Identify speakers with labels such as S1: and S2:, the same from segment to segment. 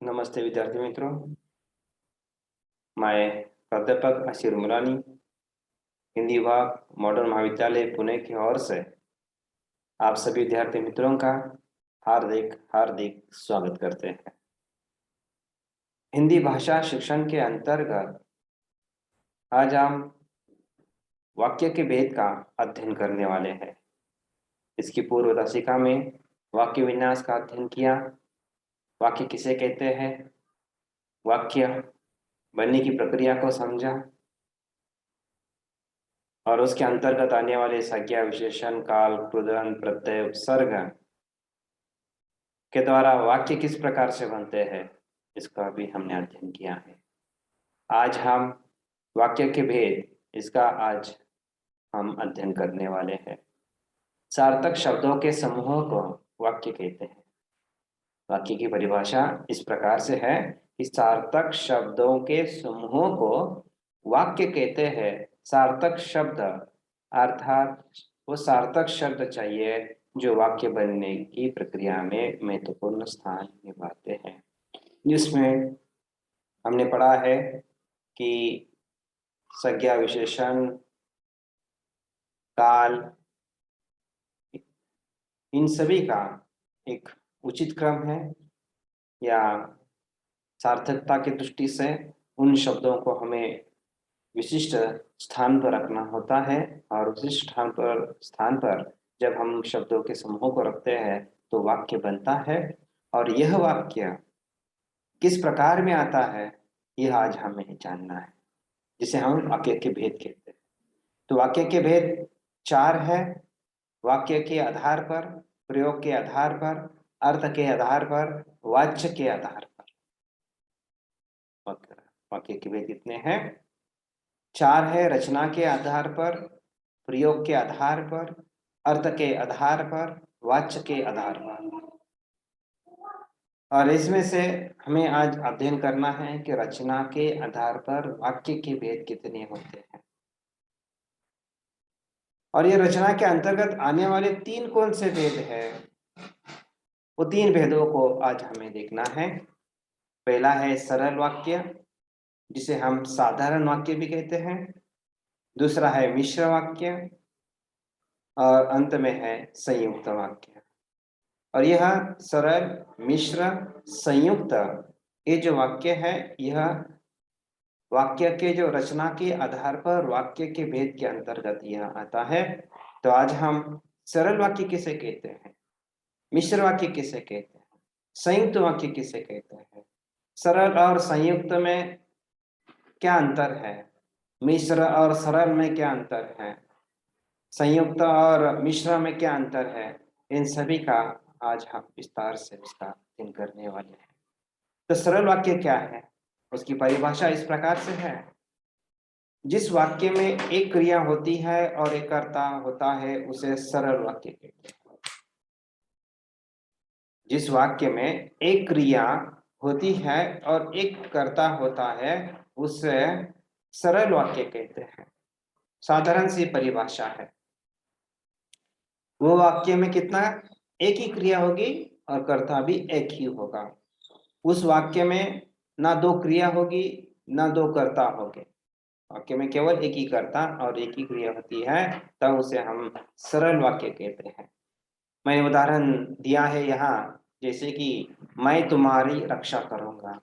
S1: नमस्ते विद्यार्थी मित्रों, मैं प्राध्यापक आशीर मुरानी, हिंदी विभाग मॉडर्न महाविद्यालय पुणे की ओर से आप सभी विद्यार्थी मित्रों का हार्दिक हार्दिक स्वागत करते हैं। हिंदी भाषा शिक्षण के अंतर्गत आज हम वाक्य के भेद का अध्ययन करने वाले हैं। इसकी पूर्व दर्शिका में वाक्य विन्यास का अध्ययन किया, वाक्य किसे कहते हैं, वाक्य बनने की प्रक्रिया को समझा और उसके अंतर्गत आने वाले संज्ञा, विशेषण, काल, कृदंत, प्रत्यय, उपसर्ग के द्वारा वाक्य किस प्रकार से बनते हैं, इसका भी हमने अध्ययन किया है। आज हम वाक्य के भेद, इसका आज हम अध्ययन करने वाले हैं। सार्थक शब्दों के समूह को वाक्य कहते हैं। वाक्य की परिभाषा इस प्रकार से है कि सार्थक शब्दों के समूह को वाक्य कहते हैं। सार्थक शब्द अर्थात वो सार्थक शब्द चाहिए जो वाक्य बनने की प्रक्रिया में महत्वपूर्ण स्थान निभाते हैं। जिसमें हमने पढ़ा है कि संज्ञा, विशेषण, काल, इन सभी का एक उचित क्रम है या सार्थकता की दृष्टि से उन शब्दों को हमें विशिष्ट स्थान पर रखना होता है और उस स्थान पर जब हम शब्दों के समूह को रखते हैं तो वाक्य बनता है। और यह वाक्य किस प्रकार में आता है यह आज हमें जानना है, जिसे हम वाक्य के भेद कहते हैं। तो वाक्य के भेद 4 है। वाक्य के आधार पर, प्रयोग के आधार पर, अर्थ के आधार पर, वाच्य के आधार पर। वाक्य के भेद कितने हैं? 4 है। रचना के आधार पर, प्रयोग के आधार पर, अर्थ के आधार पर, वाच्य के आधार पर। और इसमें से हमें आज अध्ययन करना है कि रचना के आधार पर वाक्य के भेद कितने होते हैं और ये रचना के अंतर्गत आने वाले 3 कौन से भेद हैं, वो 3 भेदों को आज हमें देखना है। पहला है सरल वाक्य, जिसे हम साधारण वाक्य भी कहते हैं। दूसरा है मिश्र वाक्य और अंत में है संयुक्त वाक्य। और यह सरल, मिश्र, संयुक्त ये जो वाक्य है, यह वाक्य के जो रचना के आधार पर वाक्य के भेद के अंतर्गत यह आता है। तो आज हम सरल वाक्य किसे कहते हैं, मिश्र वाक्य किसे कहते हैं, संयुक्त वाक्य किसे कहते हैं, सरल और संयुक्त में क्या अंतर है, मिश्र और सरल में क्या अंतर है, संयुक्त और मिश्र में क्या अंतर है, इन सभी का आज हम विस्तार से उसका अध्ययन करने वाले हैं। तो सरल वाक्य क्या है, उसकी परिभाषा इस प्रकार से है। जिस वाक्य में एक क्रिया होती है और एक कर्ता होता है उसे सरल वाक्य कहते हैं। जिस वाक्य में एक क्रिया होती है और एक कर्ता होता है उसे सरल वाक्य कहते हैं। साधारण सी परिभाषा है। वो वाक्य में कितना, एक ही क्रिया होगी और कर्ता भी एक ही होगा। उस वाक्य में ना 2 क्रिया होगी ना 2 कर्ता होंगे। वाक्य में केवल एक ही कर्ता और एक ही क्रिया होती है, तब उसे हम सरल वाक्य कहते हैं। मैंने उदाहरण दिया है यहाँ, जैसे कि मैं तुम्हारी रक्षा करूंगा।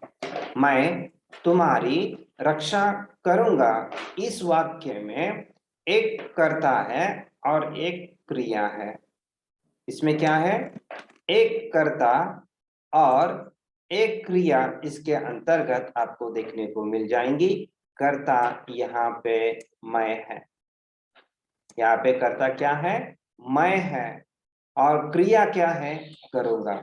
S1: मैं तुम्हारी रक्षा करूंगा, इस वाक्य में एक कर्ता है और एक क्रिया है। इसमें क्या है, एक कर्ता और एक क्रिया इसके अंतर्गत आपको देखने को मिल जाएंगी। कर्ता यहाँ पे मैं है, यहाँ पे कर्ता क्या है, मैं है, और क्रिया क्या है, करूंगा।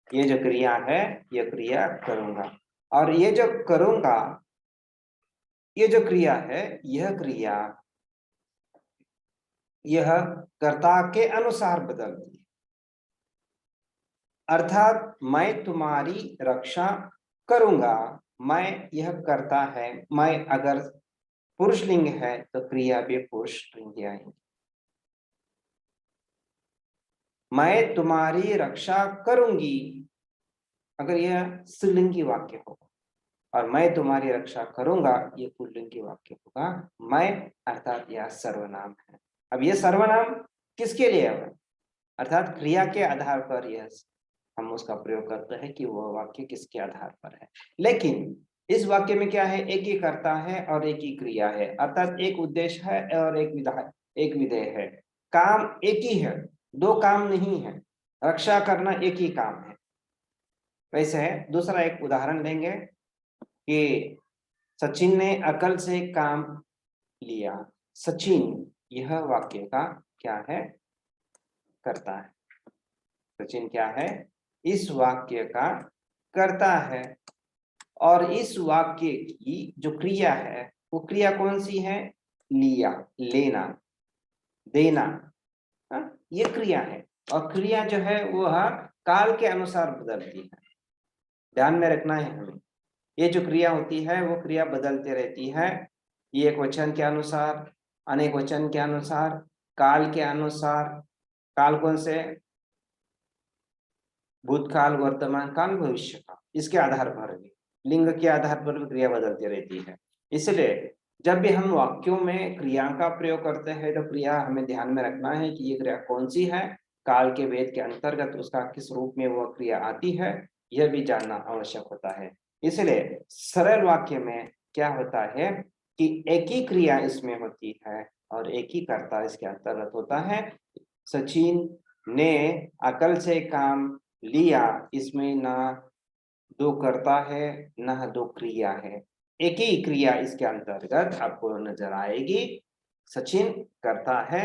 S1: ये जो क्रिया है ये क्रिया करूंगा, और ये जो करूंगा, ये जो क्रिया है, यह क्रिया यह कर्ता के अनुसार बदलती है। अर्थात मैं तुम्हारी रक्षा करूंगा, मैं यह कर्ता है। मैं अगर पुरुषलिंग है तो क्रिया भी पुरुषलिंग आएगी। मैं तुम्हारी रक्षा करूंगी, अगर यह स्त्रीलिंगी वाक्य हो और मैं तुम्हारी रक्षा करूंगा, ये पुल्लिंगी वाक्य होगा। मैं अर्थात यह सर्वनाम है। अब यह सर्वनाम किसके लिए है? अर्थात क्रिया के आधार पर यह हम उसका प्रयोग करते हैं कि वह वाक्य किसके आधार पर है। लेकिन इस वाक्य में क्या है? एक ही कर्ता है और एक ही क्रिया है, अर्थात एक उद्देश्य है और एक विधेय है। काम एक ही है, दो काम नहीं है। रक्षा करना एक ही काम है। वैसे है, दूसरा एक उदाहरण लेंगे कि सचिन ने अकल से काम लिया। सचिन यह वाक्य का क्या है? कर्ता है। सचिन क्या है? इस वाक्य का कर्ता है। और इस वाक्य की जो क्रिया है वो क्रिया कौन सी है? लिया, लेना, देना। ये क्रिया है। और क्रिया जो है वह काल के अनुसार बदलती है। ध्यान में रखना है हमें। ये जो क्रिया होती है वो क्रिया बदलती रहती है। ये एक वचन के अनुसार, अनेक वचन के अनुसार, काल के अनुसार। काल कौन से? भूतकाल, वर्तमान काल, भविष्य काल। इसके आधार पर भी, लिंग के आधार पर भी क्रिया बदलती रहती है। इसलिए जब भी हम वाक्यों में क्रिया का प्रयोग करते हैं तो क्रिया हमें ध्यान में रखना है कि ये क्रिया कौन सी है, काल के भेद के अंतर्गत उसका किस रूप में वह क्रिया आती है, यह भी जानना आवश्यक होता है। इसलिए सरल वाक्य में क्या होता है कि एक ही क्रिया इसमें होती है और एक ही कर्ता इसके अंतर्गत होता है। सचिन ने अकल से काम लिया, इसमें ना दो कर्ता है ना दो क्रिया है, एक ही क्रिया इसके अंतर्गत आपको नजर आएगी। सचिन कर्ता है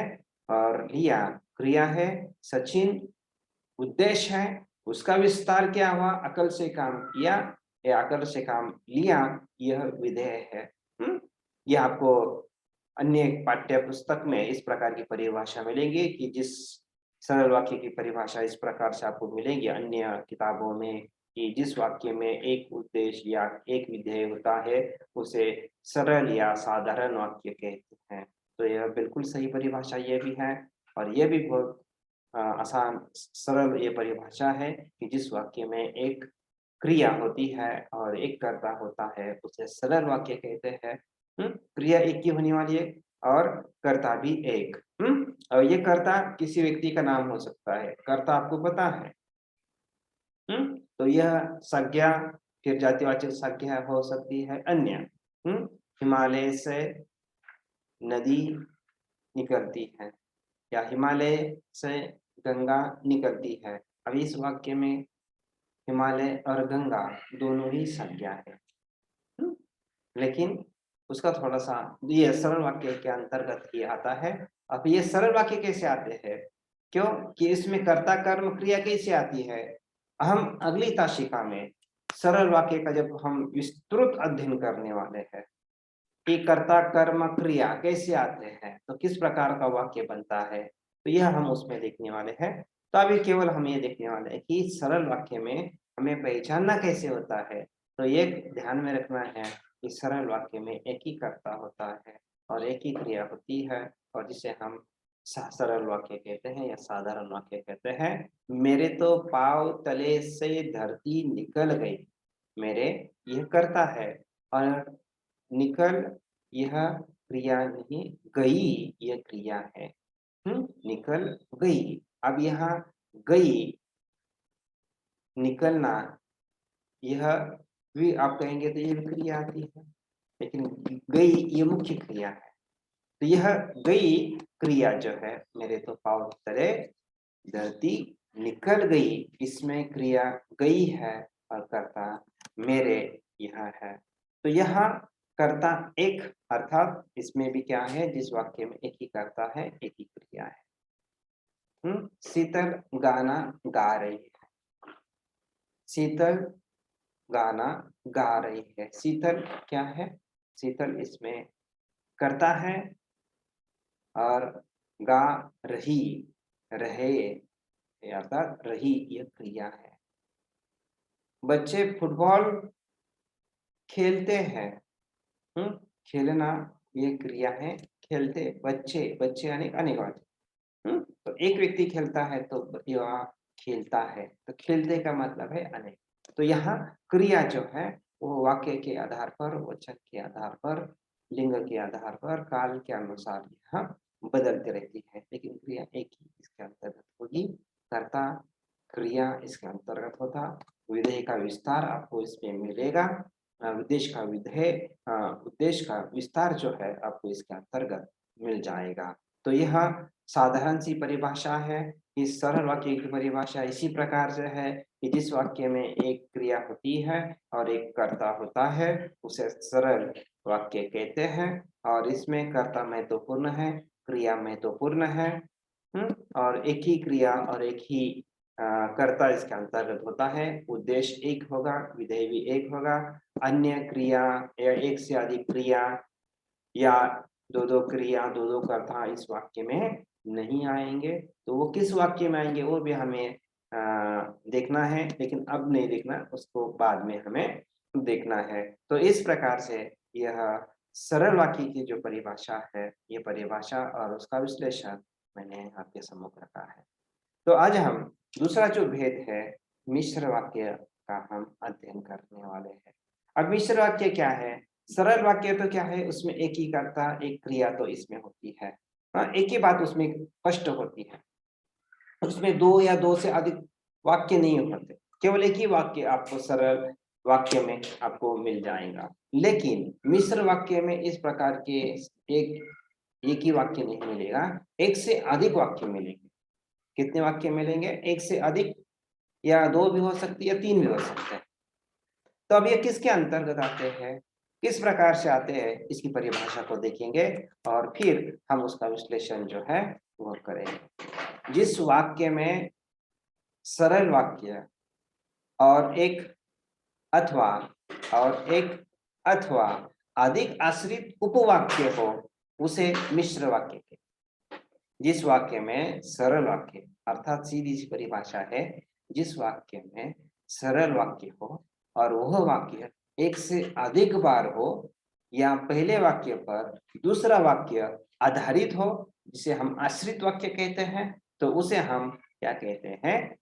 S1: और लिया क्रिया है। सचिन उद्देश्य है, उसका विस्तार क्या हुआ? अकल से काम किया या अकल से काम लिया, यह विधेय है। यह आपको अन्य पाठ्य पुस्तक में इस प्रकार की परिभाषा मिलेंगी कि जिस सरल वाक्य की परिभाषा इस प्रकार से आपको मिलेगी अन्य किताबों में कि जिस वाक्य में एक उद्देश्य या एक विधेय होता है उसे सरल या साधारण वाक्य कहते हैं। तो यह बिल्कुल सही परिभाषा ये भी है। और यह भी बहुत आसान सरल ये परिभाषा है कि जिस वाक्य में एक क्रिया होती है और एक कर्ता होता है उसे सरल वाक्य कहते हैं। क्रिया एक ही होने वाली है और कर्ता भी एक। और ये कर्ता किसी व्यक्ति का नाम हो सकता है। कर्ता आपको पता है। तो यह संज्ञा, फिर जातिवाचक संज्ञा हो सकती है अन्य। हिमालय से नदी निकलती है या हिमालय से गंगा निकलती है। अब इस वाक्य में हिमालय और गंगा दोनों ही संज्ञा है। लेकिन उसका थोड़ा सा ये सरल वाक्य के अंतर्गत ही आता है। अब ये सरल वाक्य कैसे आते हैं? क्यों कि इसमें कर्ता कर्म क्रिया कैसे आती है? हम अगली ताशिका में सरल वाक्य का जब हम विस्तृत अध्ययन करने वाले हैं कि कर्ता कर्म क्रिया कैसे आते हैं, तो किस प्रकार का वाक्य बनता है, तो यह हम उसमें देखने वाले हैं। तो अभी केवल हम ये देखने वाले हैं कि सरल वाक्य में हमें पहचानना कैसे होता है। तो ये ध्यान में रखना है कि सरल वाक्य में एक ही कर्ता होता है और एक ही क्रिया होती है और जिसे हम सरल वाक्य कहते हैं या साधारण वाक्य कहते हैं। मेरे तो पाँव तले से धरती निकल गई। मेरे यह कर्ता है और निकल यह क्रिया नहीं, गई यह क्रिया है। निकल गई। अब यहाँ गई, निकलना, यह भी आप कहेंगे तो यह क्रिया आती है, लेकिन गई ये मुख्य क्रिया है। तो यह गई क्रिया जो है, मेरे तो पाँव तले धरती निकल गई, इसमें क्रिया गई है और कर्ता मेरे यह है। तो यहाँ कर्ता एक, अर्थात इसमें भी क्या है, जिस वाक्य में एक ही कर्ता है एक ही क्रिया है। शीतल गाना गा रही है। शीतल गाना गा रही है। शीतल क्या है? शीतल इसमें कर्ता है और गा रही, रहे अर्थात रही यह क्रिया है। बच्चे फुटबॉल खेलते हैं। खेलना ये क्रिया है। खेलते बच्चे, बच्चे अनेक अनेकवाचक। तो एक व्यक्ति खेलता है तो यह खेलता है, तो खेलते का मतलब है अनेक। तो यहाँ क्रिया जो है वो वाक्य के आधार पर, वचन के आधार पर, लिंग के आधार पर, काल के अनुसार यहाँ बदलती रहती है, लेकिन क्रिया एक ही इसके अंतर्गत होगी। कर्ता क्रिया इसके अंतर्गत होता, विधेय का विस्तार आपको इसमें मिलेगा, उद्देश्य का विधेय, उद्देश्य का विस्तार जो है आपको इसके अंतर्गत मिल जाएगा। तो यह साधारण सी परिभाषा है। इस सरल वाक्य की परिभाषा इसी प्रकार से है कि जिस वाक्य में एक क्रिया होती है और एक कर्ता होता है उसे सरल वाक्य कहते हैं, और इसमें कर्ता महत्वपूर्ण है, क्रिया महत्वपूर्ण है। और एक ही क्रिया और एक ही कर्ता इसके अंतर्गत होता है, उद्देश्य एक होगा, विधेय भी एक होगा। अन्य क्रिया या एक से अधिक क्रिया या दो दो क्रिया, दो दो कर्ता इस वाक्य में नहीं आएंगे। तो वो किस वाक्य में आएंगे वो भी हमें देखना है, लेकिन अब नहीं देखना, उसको बाद में हमें देखना है। तो इस प्रकार से यह सरल वाक्य की जो परिभाषा है, ये परिभाषा और उसका विश्लेषण मैंने आपके सम्मुख रखा है। तो आज हम दूसरा जो भेद है मिश्र वाक्य का हम अध्ययन करने वाले हैं। अब मिश्र वाक्य क्या है? सरल वाक्य तो क्या है, उसमें एक ही कर्ता एक क्रिया तो इसमें होती है, एक ही बात उसमें स्पष्ट होती है, उसमें दो या दो से अधिक वाक्य नहीं होते, केवल एक ही वाक्य आपको सरल वाक्य में आपको मिल जाएगा। लेकिन मिश्र वाक्य में इस प्रकार के एक ही वाक्य नहीं मिलेगा, एक से अधिक वाक्य मिलेंगे। कितने वाक्य मिलेंगे? एक से अधिक, या दो भी हो सकती है, तीन भी हो सकते हैं। तो अब ये किसके अंतर्गत आते हैं, किस प्रकार से आते हैं, इसकी परिभाषा को देखेंगे और फिर हम उसका विश्लेषण जो है वो करेंगे। जिस वाक्य में सरल वाक्य और एक अथवा अधिक आश्रित उपवाक्य हो उसे मिश्र वाक्य कहते हैं। जिस वाक्य में सरल वाक्य अर्थात सीधी सी परिभाषा है, जिस वाक्य में सरल वाक्य हो और वह वाक्य एक से अधिक बार हो, या पहले वाक्य पर दूसरा वाक्य आधारित हो, जिसे हम आश्रित वाक्य कहते हैं, तो उसे हम क्या कहते हैं?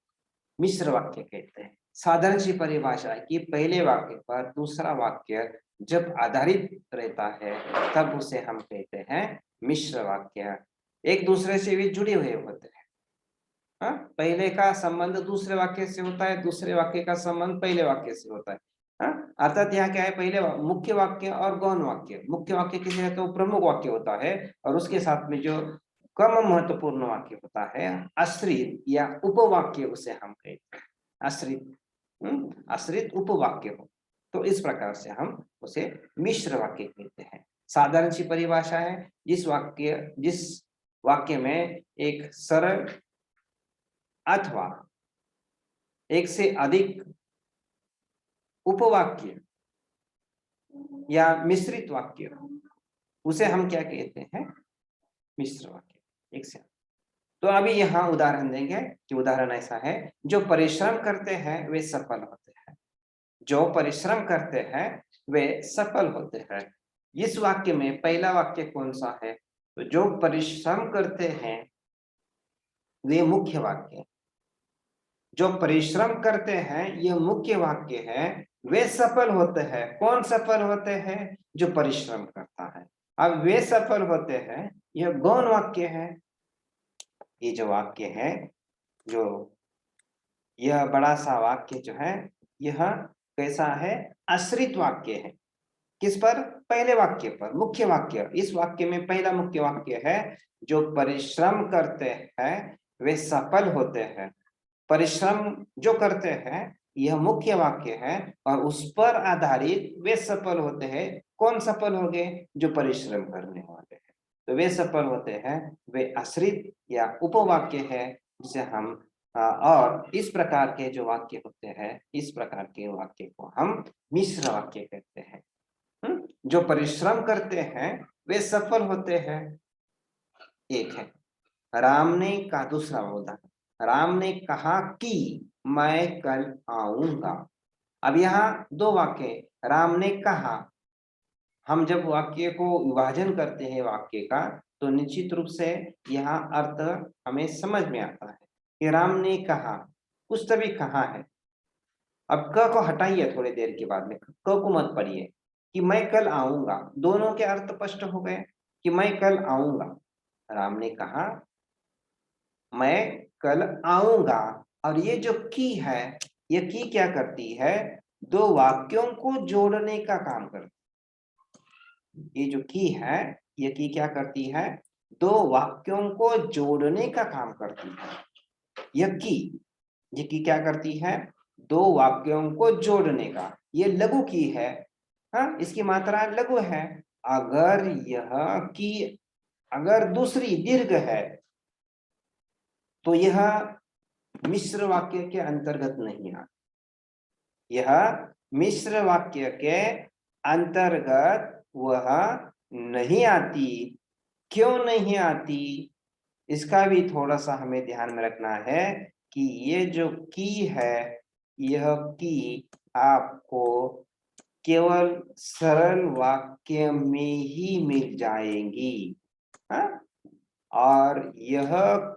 S1: मिश्र वाक्य कहते हैं। साधारण सी परिभाषा है कि पहले वाक्य पर दूसरा वाक्य जब आधारित रहता है तब उसे हम कहते हैं मिश्र वाक्य। एक दूसरे से भी जुड़े हुए होते हैं। पहले का संबंध दूसरे वाक्य से होता है, दूसरे वाक्य का संबंध पहले वाक्य से होता है। अर्थात यहाँ क्या है, पहले मुख्य वाक्य और गौण वाक्य। मुख्य वाक्य किसे कहते हैं? प्रमुख वाक्य होता है, और उसके साथ में जो कम महत्वपूर्ण वाक्य होता है आश्रित या उपवाक्य उसे हम कहते हैं। आश्रित उपवाक्य हो तो इस प्रकार से हम उसे मिश्र वाक्य कहते हैं। साधारण सी परिभाषा है, जिस वाक्य में एक सरल अथवा एक से अधिक उपवाक्य या मिश्रित वाक्य, उसे हम क्या कहते हैं? मिश्र वाक्य। एक से। तो अभी यहाँ उदाहरण देंगे कि उदाहरण ऐसा है, जो परिश्रम करते हैं वे सफल होते हैं। जो परिश्रम करते हैं वे सफल होते हैं। इस वाक्य में पहला वाक्य कौन सा है? तो जो परिश्रम करते हैं वे मुख्य वाक्य, जो परिश्रम करते हैं ये मुख्य वाक्य है। वे सफल होते हैं, कौन सफल होते हैं? जो परिश्रम करता है। अब वे सफल होते हैं, यह गौण वाक्य है। ये जो वाक्य है, जो यह बड़ा सा वाक्य जो है, यह कैसा है? आश्रित वाक्य है। किस पर? पहले वाक्य पर, मुख्य वाक्य। इस वाक्य में पहला मुख्य वाक्य है, जो परिश्रम करते हैं वे सफल होते हैं। परिश्रम जो करते हैं यह मुख्य वाक्य है, और उस पर आधारित वे सफल होते हैं। कौन सफल हो गए? जो परिश्रम करने वाले हैं। तो वे सफल होते हैं, वे आश्रित या उपवाक्य है, जिसे हम और इस प्रकार के जो वाक्य होते हैं, इस प्रकार के वाक्य को हम मिश्र वाक्य कहते हैं। जो परिश्रम करते हैं वे सफल होते हैं। एक है राम ने कहा, दूसरा उदाहरण, राम ने कहा कि मैं कल आऊंगा। अब यहाँ दो वाक्य, राम ने कहा। हम जब वाक्य को विभाजन करते हैं वाक्य का, तो निश्चित रूप से यहाँ अर्थ हमें समझ में आता है कि राम ने कहा, कुछ तभी कहा है। अब क को हटाइए थोड़ी देर के बाद में, क को मत पढ़िए। कि मैं कल आऊंगा, दोनों के अर्थ स्पष्ट हो गए कि मैं कल आऊंगा। राम ने कहा मैं कल आऊंगा, और ये जो की है, ये की क्या करती है, दो वाक्यों को जोड़ने का काम करती है। ये जो की है, ये की क्या करती है, दो वाक्यों को जोड़ने का काम करती है। ये की क्या करती है, दो वाक्यों को जोड़ने का। ये लघु की है, हाँ, इसकी मात्रा लघु है। अगर यह की अगर दूसरी दीर्घ है तो यह मिश्र वाक्य के अंतर्गत नहीं आती। यह मिश्र वाक्य के अंतर्गत वह नहीं आती। क्यों नहीं आती, इसका भी थोड़ा सा हमें ध्यान में रखना है कि ये जो की है, यह की आपको केवल सरल वाक्य में ही मिल जाएंगी, हाँ? और यह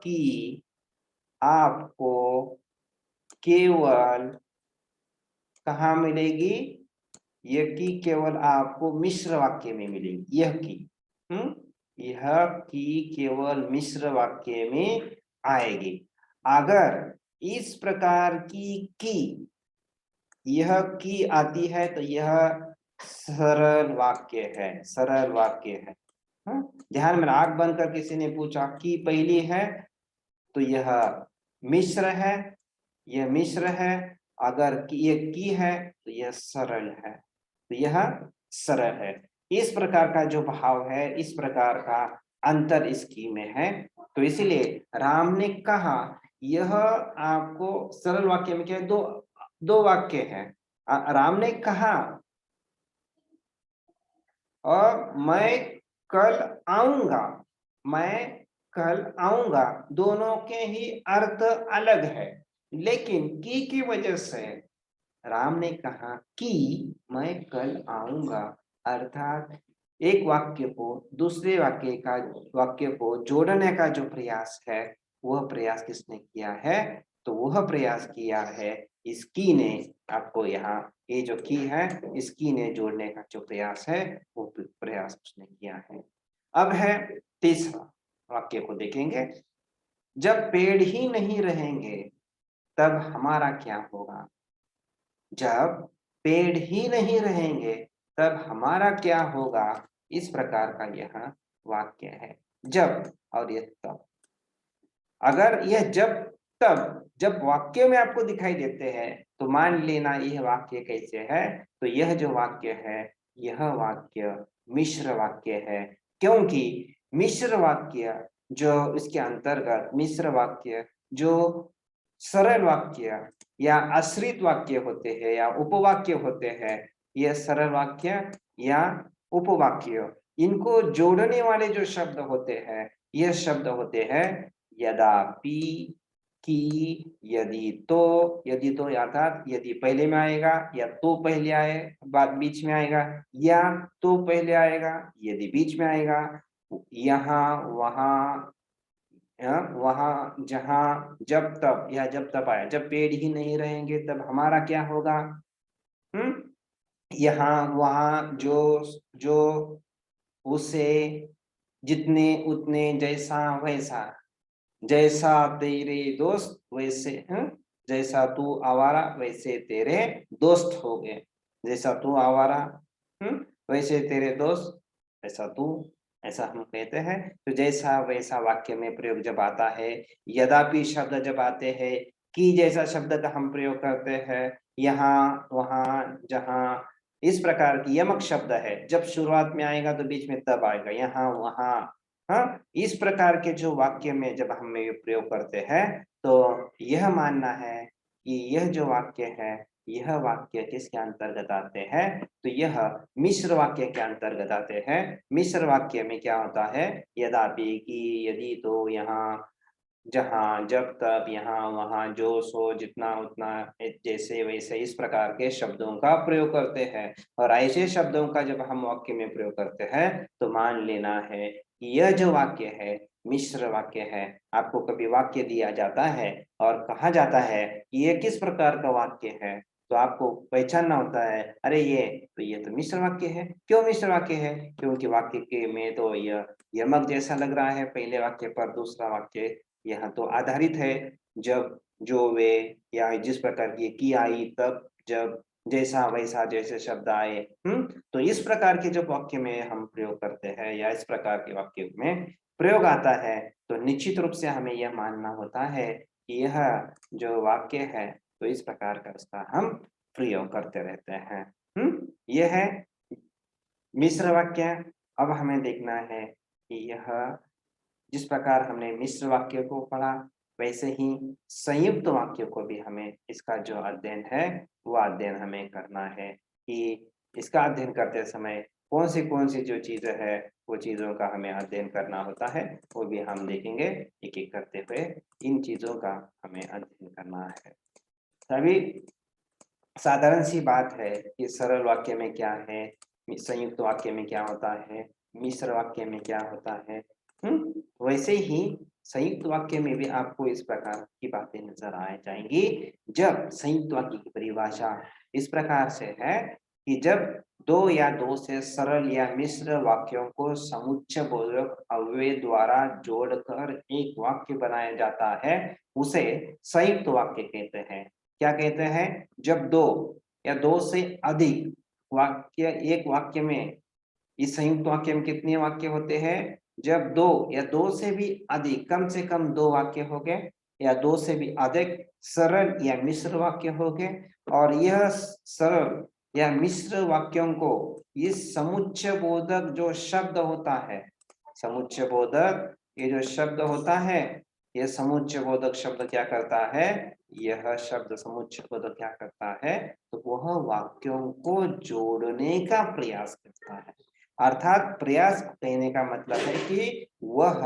S1: की आपको केवल कहाँ मिलेगी, यह की केवल आपको मिश्र वाक्य में मिलेगी। यह की केवल मिश्र वाक्य में आएगी। अगर इस प्रकार की यह की आती है तो यह सरल वाक्य है, सरल वाक्य है। ध्यान में, आंख बंद कर किसी ने पूछा की पहली है तो यह मिश्र है, यह मिश्र है। अगर ये की है तो यह सरल है, तो यह सरल है। इस प्रकार का जो भाव है, इस प्रकार का अंतर इसकी में है। तो इसीलिए राम ने कहा यह आपको सरल वाक्य में क्या, दो दो वाक्य है। राम ने कहा और मैं कल आऊंगा, मैं कल आऊंगा, दोनों के ही अर्थ अलग है। लेकिन की वजह से राम ने कहा कि मैं कल आऊंगा, अर्थात एक वाक्य को दूसरे वाक्य को जोड़ने का जो प्रयास है, वह प्रयास किसने किया है, तो वह प्रयास किया है इस की ने। आपको यहाँ ये जो की है, इस की ने जोड़ने का जो प्रयास है, वो प्रयास उसने किया है। अब है तीसरा वाक्य को देखेंगे। जब पेड़ ही नहीं रहेंगे तब हमारा क्या होगा। जब पेड़ ही नहीं रहेंगे तब हमारा क्या होगा, इस प्रकार का यह वाक्य है। जब और ये तब, अगर यह जब तब जब वाक्य में आपको दिखाई देते हैं तो मान लेना यह वाक्य कैसे है, तो यह जो वाक्य है, यह वाक्य मिश्र वाक्य है। क्योंकि मिश्र वाक्य जो इसके अंतर्गत, मिश्र वाक्य जो सरल वाक्य या आश्रित वाक्य होते हैं या उपवाक्य होते हैं, यह सरल वाक्य या उपवाक्य, इनको जोड़ने वाले जो शब्द होते हैं, यह शब्द होते हैं यद्यपि, कि, यदि तो अर्थात यदि पहले में आएगा, या तो पहले आए बाद बीच में आएगा, या तो पहले आएगा यदि बीच में आएगा, यहाँ वहाँ, वहां जहां, जब तब, या जब तब आया। जब पेड़ ही नहीं रहेंगे तब हमारा क्या होगा, यहाँ वहां जो जो उसे, जितने उतने, जैसा वैसा, जैसा तेरे दोस्त वैसे, जैसा तू आवारा वैसे तेरे दोस्त हो गए। जैसा तू आवारा, वैसे तेरे दोस्त, ऐसा तू, ऐसा हम कहते हैं। तो जैसा वैसा वाक्य में प्रयोग जब आता है, यद्यपि शब्द जब आते हैं, कि जैसा शब्द का हम प्रयोग करते हैं, यहाँ वहाँ जहाँ, इस प्रकार की यमक शब्द है, जब शुरुआत में आएगा तो बीच में तब आएगा, यहाँ वहाँ, हाँ, इस प्रकार के जो वाक्य में जब हम ये प्रयोग करते हैं, तो यह मानना है कि यह जो वाक्य है, यह वाक्य किसके अंतर्गत आते हैं, तो यह मिश्र वाक्य के अंतर्गत आते हैं। मिश्र वाक्य में क्या होता है, यद्यपि, कि, यदि, तो, यहाँ, जहाँ, जब तब, यहाँ वहाँ, जो सो, जितना उतना, जैसे वैसे, इस प्रकार के शब्दों का प्रयोग करते हैं। और ऐसे शब्दों का जब हम वाक्य में प्रयोग करते हैं तो मान लेना है कि यह जो वाक्य है मिश्र वाक्य है। आपको कभी वाक्य दिया जाता है और कहा जाता है कि यह किस प्रकार का वाक्य है, तो आपको पहचानना होता है, अरे ये तो मिश्र वाक्य है। क्यों मिश्र वाक्य है? क्योंकि वाक्य के में तो यह यमक जैसा लग रहा है पहले वाक्य पर, दूसरा वाक्य यहाँ तो आधारित है। जब, जो, वे, या जिस प्रकार की आई, तब, जब, जैसा, वैसा, जैसे शब्द आए। तो इस प्रकार के जब वाक्य में हम प्रयोग करते हैं या इस प्रकार के वाक्य में प्रयोग आता है, तो निश्चित रूप से हमें यह मानना होता है कि यह जो वाक्य है तो इस प्रकार का उसका हम प्रयोग करते रहते हैं। यह है मिश्र वाक्य। अब हमें देखना है कि यह जिस प्रकार हमने मिश्र वाक्य को पढ़ा, वैसे ही संयुक्त वाक्य को भी हमें इसका जो अध्ययन है वो अध्ययन हमें करना है कि इसका अध्ययन करते समय कौन सी जो चीजें है वो चीजों का हमें अध्ययन करना होता है, वो भी हम देखेंगे एक एक करते हुए। इन चीजों का हमें अध्ययन करना है। तभी साधारण सी बात है कि सरल वाक्य में क्या है, संयुक्त वाक्य में क्या होता है, मिश्र वाक्य में क्या होता है। वैसे ही संयुक्त वाक्य में भी आपको इस प्रकार की बातें नजर आ जाएंगी। जब संयुक्त वाक्य की परिभाषा इस प्रकार से है कि जब दो या दो से सरल या मिश्र वाक्यों को समुच्चय बोधक अव्यय द्वारा जोड़कर एक वाक्य बनाया जाता है, उसे संयुक्त वाक्य कहते हैं। क्या कहते हैं? जब दो या दो से अधिक वाक्य एक वाक्य में, इस संयुक्त वाक्य में कितने वाक्य होते हैं? जब दो या दो से भी अधिक, कम से कम दो वाक्य हो गए या दो से भी अधिक सरल या मिश्र वाक्य हो गए, और यह सरल या मिश्र वाक्यों को इस समुच्चय बोधक जो शब्द होता है, समुच्चय बोधक ये जो शब्द होता है, यह समुच्चय बोधक शब्द क्या करता है? यह शब्द समुच्चय बोधक क्या करता है? तो वह वाक्यों को जोड़ने का प्रयास करता है। अर्थात प्रयास कहने का मतलब है कि वह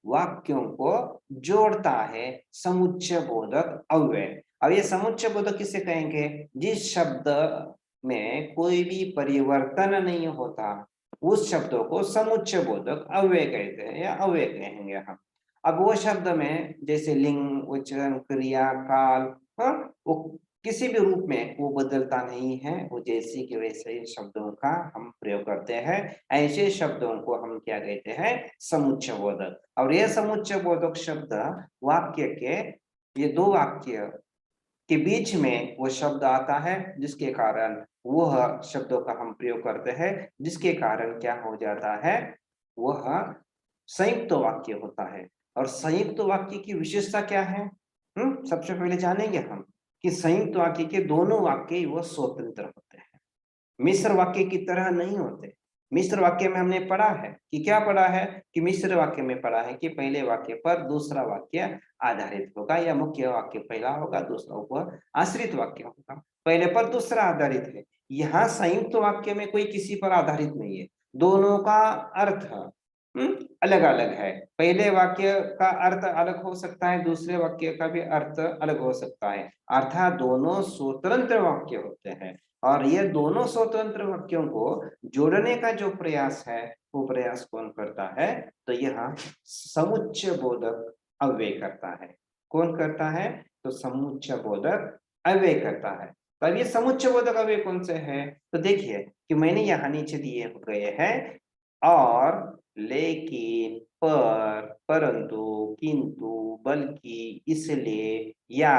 S1: वाक्यों को जोड़ता है, समुच्चय बोधक अव्यय। अब ये समुच्चय बोधक किसे कहेंगे? जिस शब्द में कोई भी परिवर्तन नहीं होता, उस शब्दों को समुच्चय बोधक अव्यय कहते हैं या अव्यय कहेंगे हम। अब वो शब्द में जैसे लिंग, वचन, क्रिया, काल, वो किसी भी रूप में वो बदलता नहीं है, वो जैसे के वैसे शब्दों का हम प्रयोग करते हैं। ऐसे शब्दों को हम क्या कहते हैं? समुच्चय बोधक। और यह समुच्चय बोधक शब्द वाक्य के, ये दो वाक्य के बीच में वो शब्द आता है, जिसके कारण वह शब्दों का हम प्रयोग करते हैं, जिसके कारण क्या हो जाता है? वह संयुक्त वाक्य होता है। और संयुक्त वाक्य की विशेषता क्या है? सबसे पहले जानेंगे हम कि संयुक्त वाक्य के दोनों वाक्य वह स्वतंत्र होते हैं, मिश्र वाक्य की तरह नहीं होते। मिश्र वाक्य में हमने पढ़ा है कि क्या पढ़ा है? कि मिश्र वाक्य में पढ़ा है कि पहले वाक्य पर दूसरा वाक्य आधारित होगा, या मुख्य वाक्य पहला होगा, दूसरा ऊपर आश्रित वाक्य होगा। पहले पर दूसरा आधारित है। यहाँ संयुक्त वाक्य में कोई किसी पर आधारित नहीं है, दोनों का अर्थ अलग अलग है। पहले वाक्य का अर्थ अलग हो सकता है, दूसरे वाक्य का भी अर्थ अलग हो सकता है, अर्थात दोनों स्वतंत्र वाक्य होते हैं। और ये दोनों स्वतंत्र वाक्यों को जोड़ने का जो प्रयास है, वो प्रयास कौन करता है? तो यह समुच्चय बोधक अव्यय करता है। कौन करता है? तो समुच्चय बोधक अव्यय करता है। तो अब ये समुच्चय बोधक अव्यय कौन से है? तो देखिए कि मैंने यहाँ नीचे दिए गए हैं, और, लेकिन, पर, परंतु, किंतु, बल्कि, इसलिए, या,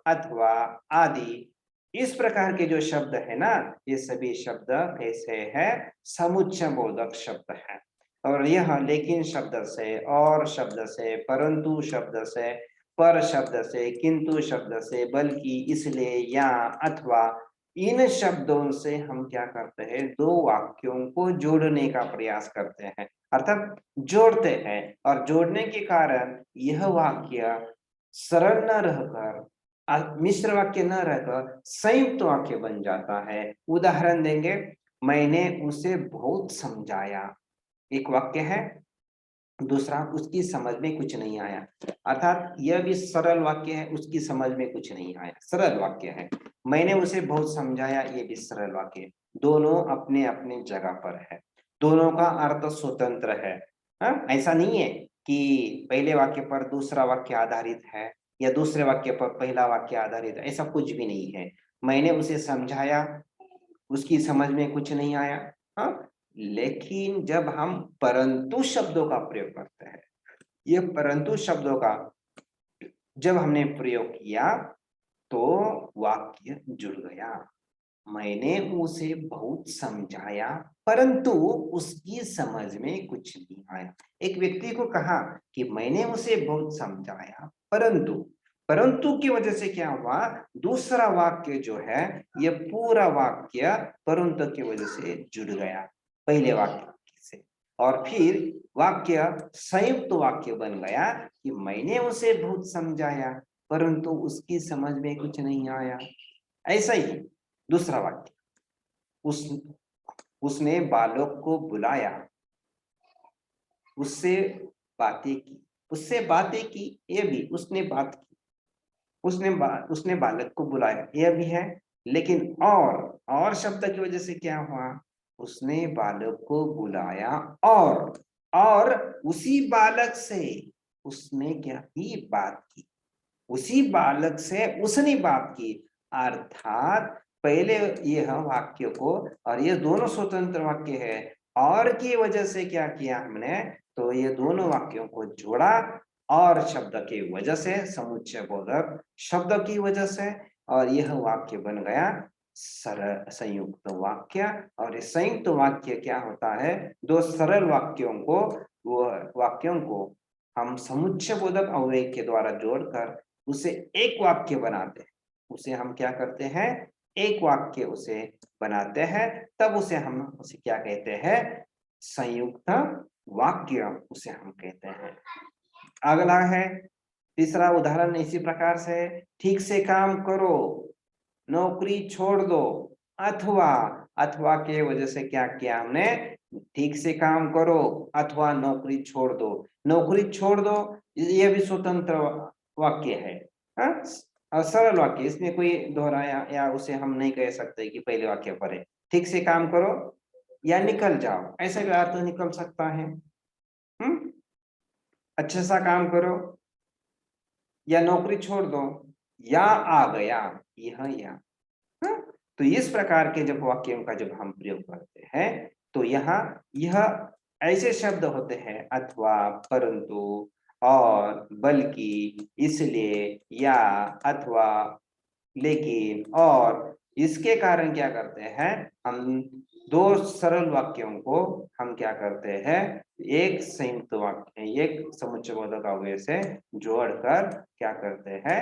S1: अथवा, आदि, इस प्रकार के जो शब्द है ना, ये सभी शब्द कैसे हैं? समुच्चय बोधक शब्द है। और यह लेकिन शब्द से, और शब्द से, परंतु शब्द से, पर शब्द से, किंतु शब्द से, बल्कि, इसलिए, या, अथवा, इन शब्दों से हम क्या करते हैं? दो वाक्यों को जोड़ने का प्रयास करते हैं, अर्थात जोड़ते हैं। और जोड़ने के कारण यह वाक्य सरल न रहकर, मिश्र वाक्य न रहकर संयुक्त वाक्य बन जाता है। उदाहरण देंगे, मैंने उसे बहुत समझाया, एक वाक्य है। दूसरा, उसकी समझ में कुछ नहीं आया, अर्थात यह भी सरल वाक्य है, उसकी समझ में कुछ नहीं आया, सरल वाक्य है। मैंने उसे बहुत समझाया, ये भी सरल वाक्य है। दोनों अपने अपने जगह पर है, दोनों का अर्थ स्वतंत्र है। ऐसा नहीं है कि पहले वाक्य पर दूसरा वाक्य आधारित है या दूसरे वाक्य पर पहला वाक्य आधारित है, ऐसा कुछ भी नहीं है। मैंने उसे समझाया, उसकी समझ में कुछ नहीं आया। हाँ, लेकिन जब हम परंतु शब्दों का प्रयोग करते हैं, ये परंतु शब्दों का जब हमने प्रयोग किया तो वाक्य जुड़ गया। मैंने उसे बहुत समझाया परंतु उसकी समझ में कुछ नहीं आया। एक व्यक्ति को कहा कि मैंने उसे बहुत समझाया परंतु, परंतु की वजह से क्या हुआ, दूसरा वाक्य जो है ये पूरा वाक्य परंतु की वजह से जुड़ गया पहले वाक्य से, और फिर वाक्य संयुक्त वाक्य बन गया कि मैंने उसे बहुत समझाया परंतु उसकी समझ में कुछ नहीं आया। ऐसा ही दूसरा वाक्य, उस उसने बालक को बुलाया, उससे बातें की, उससे बातें की, ये भी उसने बात की, उसने बालक को बुलाया, यह भी है। लेकिन और शब्द की वजह से क्या हुआ, उसने बालक को बुलाया और उसी बालक से उसने क्या की, बात की, उसी बालक से उसने बात की। अर्थात पहले यह वाक्य को, और ये दोनों स्वतंत्र वाक्य है, और की वजह से क्या किया हमने, तो ये दोनों वाक्यों को जोड़ा और शब्द की वजह से, समुच्चय बोधक शब्द की वजह से, और यह वाक्य बन गया सरल संयुक्त वाक्य। और ये संयुक्त वाक्य क्या होता है, दो सरल वाक्यों को हम समुच्चय बोधक अव्यय के द्वारा जोड़कर उसे एक वाक्य बनाते हैं। उसे हम क्या करते हैं, एक वाक्य उसे बनाते हैं, तब उसे क्या कहते हैं, संयुक्त वाक्य उसे हम कहते हैं। अगला है तीसरा उदाहरण इसी प्रकार से, ठीक से काम करो, नौकरी छोड़ दो, अथवा, अथवा के वजह से क्या किया हमने, ठीक से काम करो अथवा नौकरी छोड़ दो। नौकरी छोड़ दो यह भी स्वतंत्र वाक्य है, हाँ? और सरल वाक्य, इसमें कोई दोहराया या उसे हम नहीं कह सकते कि पहले वाक्य पर है। ठीक से काम करो या निकल जाओ, ऐसा भी अर्थ निकल सकता है। अच्छे सा काम करो या नौकरी छोड़ दो या आ गया, या, हाँ? तो इस प्रकार के जब वाक्यों का जब हम प्रयोग करते हैं तो यहाँ यह ऐसे शब्द होते हैं, अथवा, परंतु, और, बल्कि, इसलिए, या, अथवा, लेकिन, और, इसके कारण क्या करते हैं हम, दो सरल वाक्यों को हम क्या करते हैं, एक संयुक्त वाक्य, एक समुच्चयबोधक अव्यय से जोड़कर क्या करते हैं,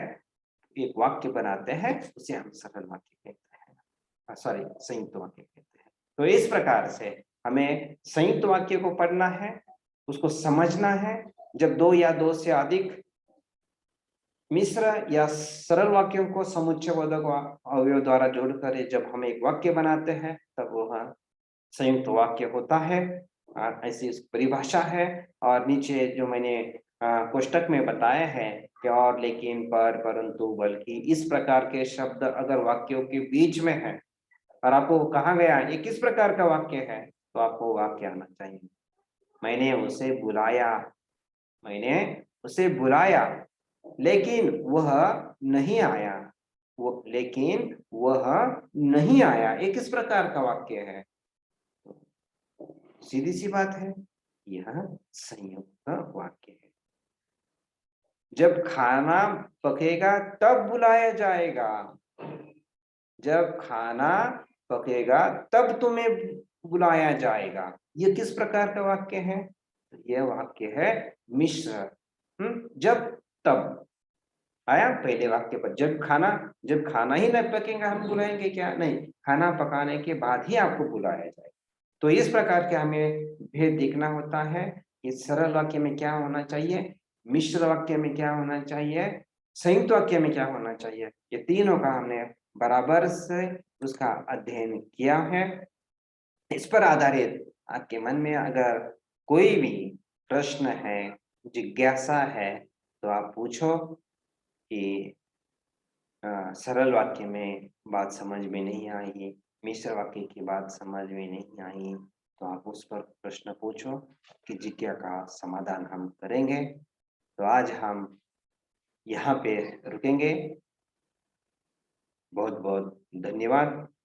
S1: एक वाक्य बनाते हैं, उसे हम सरल वाक्य कहते हैं, सॉरी संयुक्त वाक्य कहते हैं। तो इस प्रकार से हमें संयुक्त वाक्य को पढ़ना है, उसको समझना है। जब दो या दो से अधिक मिश्र या सरल वाक्यों को समुच्चयबोधक अवयव द्वारा जोड़कर जब हम एक वाक्य बनाते हैं तब वह संयुक्त वाक्य होता है। ऐसी इसकी परिभाषा है। और नीचे जो मैंने कोष्टक में बताया है कि और, लेकिन, पर, परंतु, बल्कि, इस प्रकार के शब्द अगर वाक्यों के बीच में है और आपको कहा गया ये किस प्रकार का वाक्य है, तो आपको वाक्य आना चाहिए, मैंने उसे बुलाया, मैंने उसे बुलाया लेकिन वह नहीं आया, लेकिन वह नहीं आया, ये किस प्रकार का वाक्य है, सीधी सी बात है, यह संयुक्त वाक्य है। जब खाना पकेगा तब बुलाया जाएगा, जब खाना पकेगा तब तुम्हें बुलाया जाएगा, यह किस प्रकार का वाक्य है, यह वाक्य है मिश्र। जब तब आया पहले वाक्य पर, जब खाना ही न पकेगा हम बुलाएंगे क्या, नहीं, खाना पकाने के बाद ही आपको बुलाया जाए। तो इस प्रकार के हमें भेद देखना होता है कि सरल वाक्य में क्या होना चाहिए, मिश्र वाक्य में क्या होना चाहिए, संयुक्त वाक्य में क्या होना चाहिए, ये तीनों का हमने बराबर से उसका अध्ययन किया है। इस पर आधारित आपके मन में अगर कोई भी प्रश्न है, जिज्ञासा है, तो आप पूछो कि सरल वाक्य में बात समझ में नहीं आई, मिश्र वाक्य की बात समझ में नहीं आई, तो आप उस पर प्रश्न पूछो कि जिज्ञा का समाधान हम करेंगे। तो आज हम यहाँ पे रुकेंगे। बहुत बहुत धन्यवाद।